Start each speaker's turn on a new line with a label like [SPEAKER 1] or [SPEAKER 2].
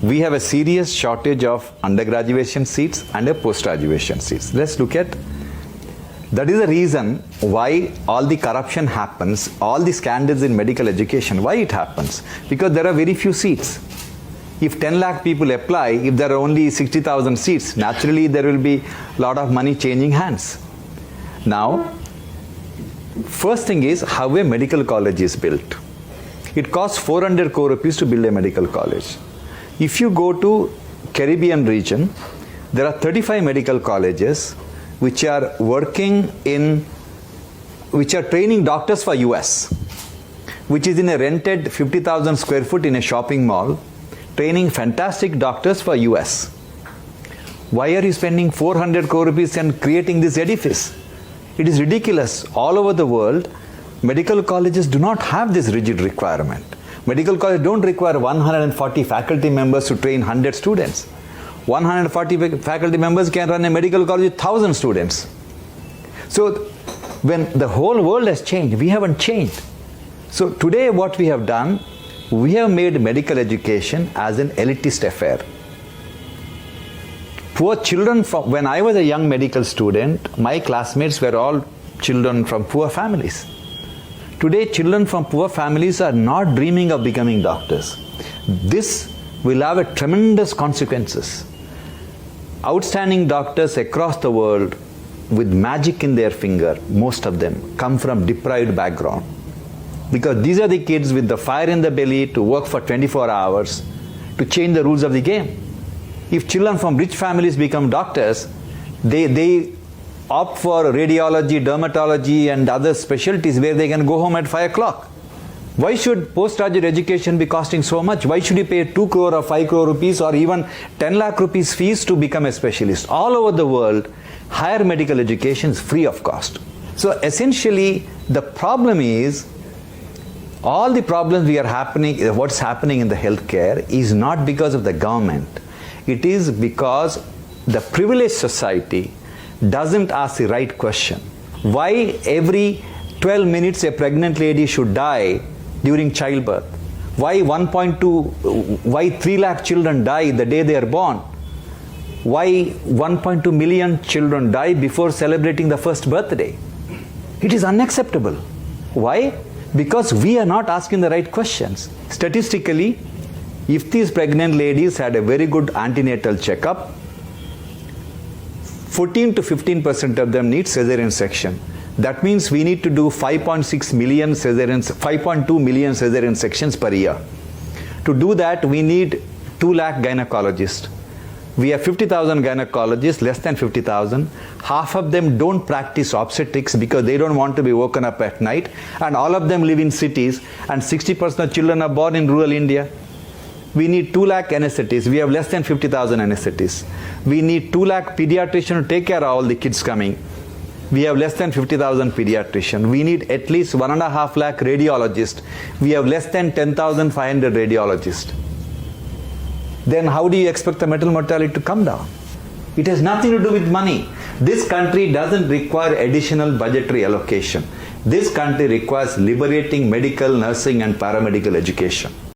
[SPEAKER 1] we have a serious shortage of undergraduation seats and a post-graduation seats. Let's look at, that is the reason why all the corruption happens, all the scandals in medical education, why it happens? Because there are very few seats. If 10 lakh people apply, if there are only 60,000 seats, naturally there will be a lot of money changing hands. Now, first thing is how a medical college is built. It costs 400 crore rupees to build a medical college. If you go to Caribbean region, there are 35 medical colleges which are training doctors for US, which is in a rented 50,000 square foot in a shopping mall, training fantastic doctors for US. Why are you spending 400 crore rupees and creating this edifice? It is ridiculous. All over the world, medical colleges do not have this rigid requirement. Medical colleges don't require 140 faculty members to train 100 students. 140 faculty members can run a medical college with 1,000 students. So when the whole world has changed, we haven't changed. So today what we have done, we have made medical education as an elitist affair. Poor children, when I was a young medical student, my classmates were all children from poor families. Today, children from poor families are not dreaming of becoming doctors. This will have a tremendous consequences. Outstanding doctors across the world with magic in their finger, most of them come from deprived background. Because these are the kids with the fire in the belly to work for 24 hours to change the rules of the game. If children from rich families become doctors, they opt for radiology, dermatology and other specialties where they can go home at 5 o'clock. Why should postgraduate education be costing so much? Why should you pay 2 crore or 5 crore rupees or even 10 lakh rupees fees to become a specialist? All over the world, higher medical education is free of cost. So essentially, the problem is, all the problems what's happening in the healthcare is not because of the government. It is because the privileged society doesn't ask the right question. Why every 12 minutes a pregnant lady should die during childbirth? Why 3 lakh children die the day they are born? Why 1.2 million children die before celebrating the first birthday? It is unacceptable. Why? Because we are not asking the right questions. Statistically, if these pregnant ladies had a very good antenatal checkup, 14 to 15% of them need cesarean section. That means we need to do 5.2 million cesarean sections per year. To do that, we need 2 lakh gynecologists. We have 50,000 gynecologists, less than 50,000. Half of them don't practice obstetrics because they don't want to be woken up at night. And all of them live in cities. And 60% of children are born in rural India. We need 2 lakh anesthetists. We have less than 50,000 anesthetists. We need 2 lakh pediatricians to take care of all the kids coming. We have less than 50,000 pediatricians. We need at least 1.5 lakh radiologists. We have less than 10,500 radiologists. Then how do you expect the maternal mortality to come down? It has nothing to do with money. This country doesn't require additional budgetary allocation. This country requires liberating medical, nursing and paramedical education.